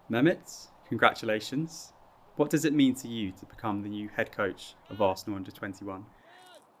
Mehmet, congratulations. What does it mean to you to become the new head coach of Arsenal under 21?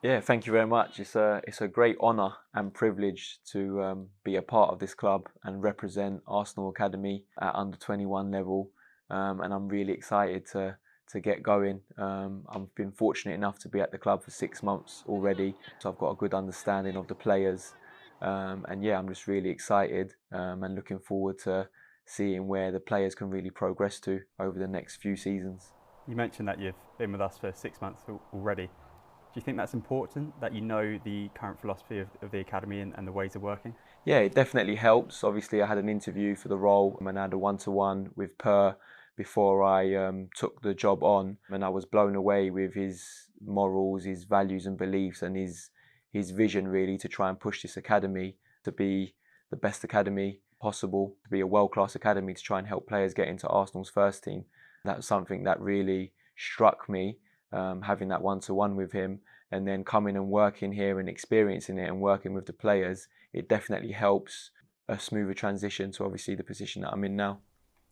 Yeah, thank you very much. It's a great honour and privilege to be a part of this club and represent Arsenal Academy at under 21 level, and I'm really excited to get going. I've been fortunate enough to be at the club for 6 months already, so I've got a good understanding of the players, and yeah, I'm just really excited and looking forward to seeing where the players can really progress to over the next few seasons. You mentioned that you've been with us for 6 months already. Do you think that's important, that you know the current philosophy of the academy and the ways of working? Yeah, it definitely helps. Obviously, I had an interview for the role and I had a one-to-one with Per before I took the job on, and I was blown away with his morals, his values and beliefs, and his vision really to try and push this academy to be the best academy possible, to be a world-class academy to try and help players get into Arsenal's first team. That's something that really struck me, having that one-to-one with him, and then coming and working here and experiencing it and working with the players. It definitely helps a smoother transition to obviously the position that I'm in now.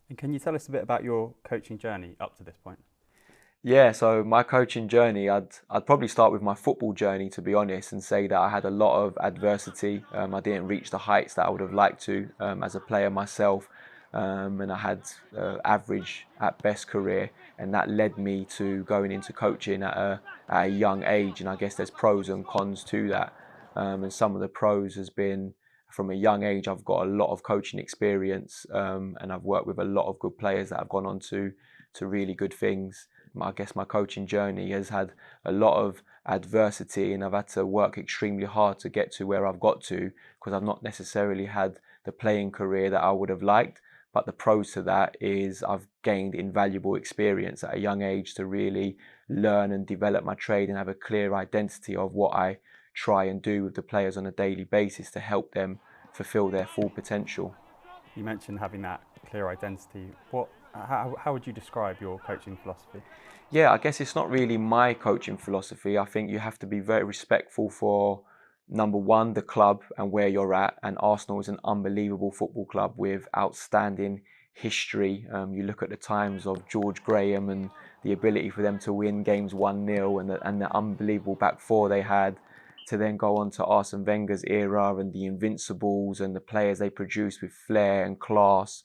And can you tell us a bit about your coaching journey up to this point? Yeah, so my coaching journey, I'd probably start with my football journey, to be honest, and say that I had a lot of adversity. I didn't reach the heights that I would have liked to as a player myself, and I had average at best career, and that led me to going into coaching at a young age. And I guess there's pros and cons to that. And some of the pros has been from a young age, I've got a lot of coaching experience, and I've worked with a lot of good players that have gone on to really good things. I guess my coaching journey has had a lot of adversity, and I've had to work extremely hard to get to where I've got to, because I've not necessarily had the playing career that I would have liked. But the pros to that is I've gained invaluable experience at a young age to really learn and develop my trade and have a clear identity of what I try and do with the players on a daily basis to help them fulfill their full potential. You mentioned having that clear identity. How would you describe your coaching philosophy? Yeah, I guess it's not really my coaching philosophy. I think you have to be very respectful for number one, the club and where you're at. And Arsenal is an unbelievable football club with outstanding history. You look at the times of George Graham and the ability for them to win games 1-0 and the unbelievable back four they had, to then go on to Arsene Wenger's era and the Invincibles and the players they produced with flair and class.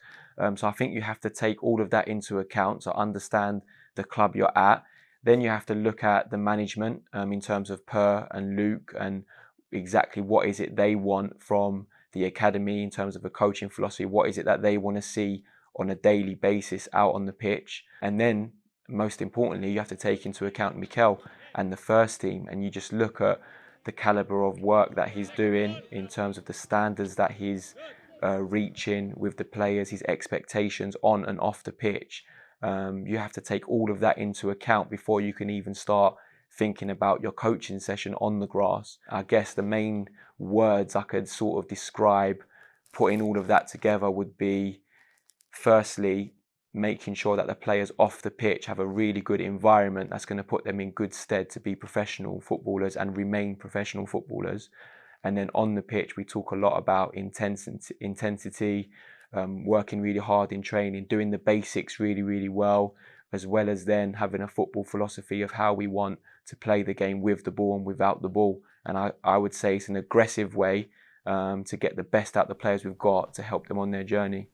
So I think you have to take all of that into account to understand the club you're at. Then you have to look at the management in terms of Per and Luke and exactly what is it they want from the academy in terms of a coaching philosophy. What is it that they want to see on a daily basis out on the pitch? And then, most importantly, you have to take into account Mikel and the first team, and you just look at the caliber of work that he's doing in terms of the standards that he's reaching with the players, his expectations on and off the pitch. You have to take all of that into account before you can even start thinking about your coaching session on the grass. I guess the main words I could sort of describe putting all of that together would be, firstly, making sure that the players off the pitch have a really good environment that's going to put them in good stead to be professional footballers and remain professional footballers. And then on the pitch, we talk a lot about intensity, working really hard in training, doing the basics really, really well as then having a football philosophy of how we want to play the game with the ball and without the ball. And I would say it's an aggressive way to get the best out of the players we've got to help them on their journey.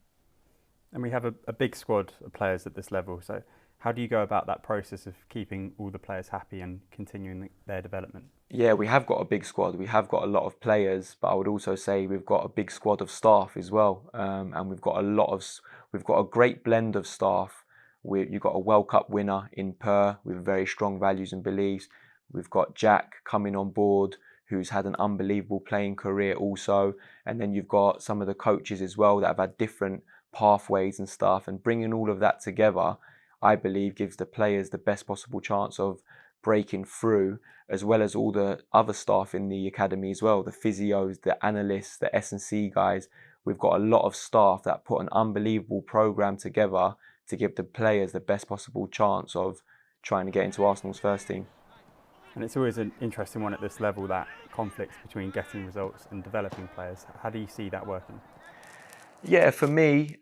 And we have a big squad of players at this level. So, how do you go about that process of keeping all the players happy and continuing their development? Yeah, we have got a big squad. We have got a lot of players, but I would also say we've got a big squad of staff as well, and we've got a great blend of staff. You've got a World Cup winner in Per with very strong values and beliefs. We've got Jack coming on board, who's had an unbelievable playing career also, and then you've got some of the coaches as well that have had different pathways and stuff. And bringing all of that together, I believe, gives the players the best possible chance of breaking through, as well as all the other staff in the academy as well, the physios, the analysts, the S&C guys. We've got a lot of staff that put an unbelievable program together to give the players the best possible chance of trying to get into Arsenal's first team. And it's always an interesting one at this level, that conflict between getting results and developing players. How do you see that working? Yeah, for me,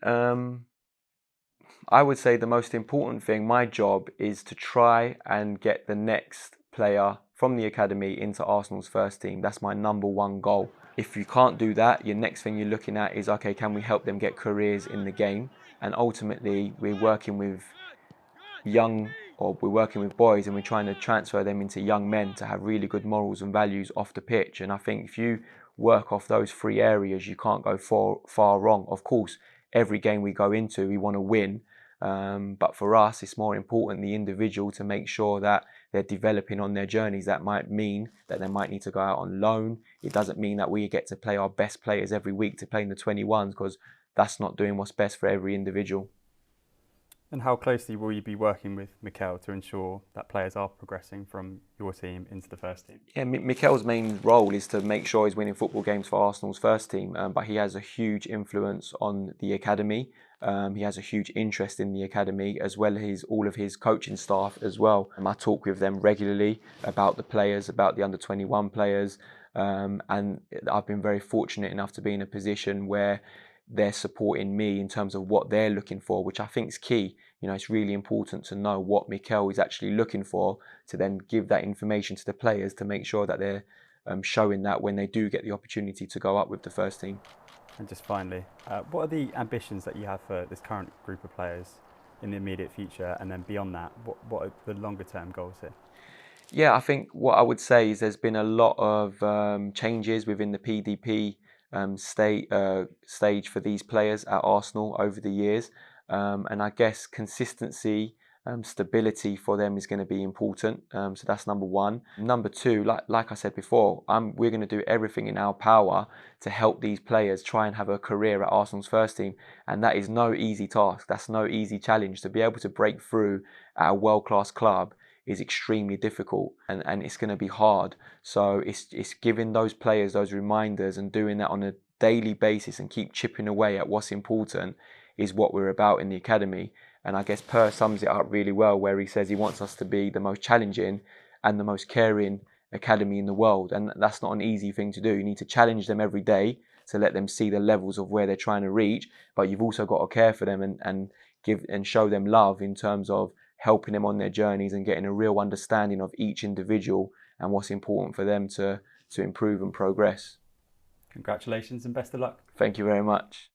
I would say the most important thing, my job, is to try and get the next player from the academy into Arsenal's first team. That's my number one goal. If you can't do that, your next thing you're looking at is, okay, can we help them get careers in the game? And ultimately, we're working with we're working with boys, and we're trying to transfer them into young men to have really good morals and values off the pitch. And I think if you work off those three areas, you can't go far wrong. Of course, every game we go into, we want to win. But for us, it's more important the individual to make sure that they're developing on their journeys. That might mean that they might need to go out on loan. It doesn't mean that we get to play our best players every week to play in the 21s, because that's not doing what's best for every individual. And how closely will you be working with Mikel to ensure that players are progressing from your team into the first team? Yeah, Mikel's main role is to make sure he's winning football games for Arsenal's first team, but he has a huge influence on the academy. He has a huge interest in the academy, as well as all of his coaching staff as well. I talk with them regularly about the players, about the under-21 players, and I've been very fortunate enough to be in a position where they're supporting me in terms of what they're looking for, which I think is key. You know, it's really important to know what Mikel is actually looking for, to then give that information to the players to make sure that they're showing that when they do get the opportunity to go up with the first team. And just finally, what are the ambitions that you have for this current group of players in the immediate future, and then beyond that, what are the longer term goals here? Yeah, I think what I would say is there's been a lot of changes within the PDP stage for these players at Arsenal over the years. And I guess consistency, stability for them is going to be important. So that's number one. Number two, like I said before, we're going to do everything in our power to help these players try and have a career at Arsenal's first team. And that is no easy task. That's no easy challenge. To be able to break through at a world-class club is extremely difficult, and it's going to be hard. So it's giving those players those reminders and doing that on a daily basis and keep chipping away at what's important is what we're about in the academy. And I guess Per sums it up really well, where he says he wants us to be the most challenging and the most caring academy in the world. And that's not an easy thing to do. You need to challenge them every day to let them see the levels of where they're trying to reach, but you've also got to care for them and give and show them love in terms of helping them on their journeys and getting a real understanding of each individual and what's important for them to improve and progress. Congratulations and best of luck. Thank you very much.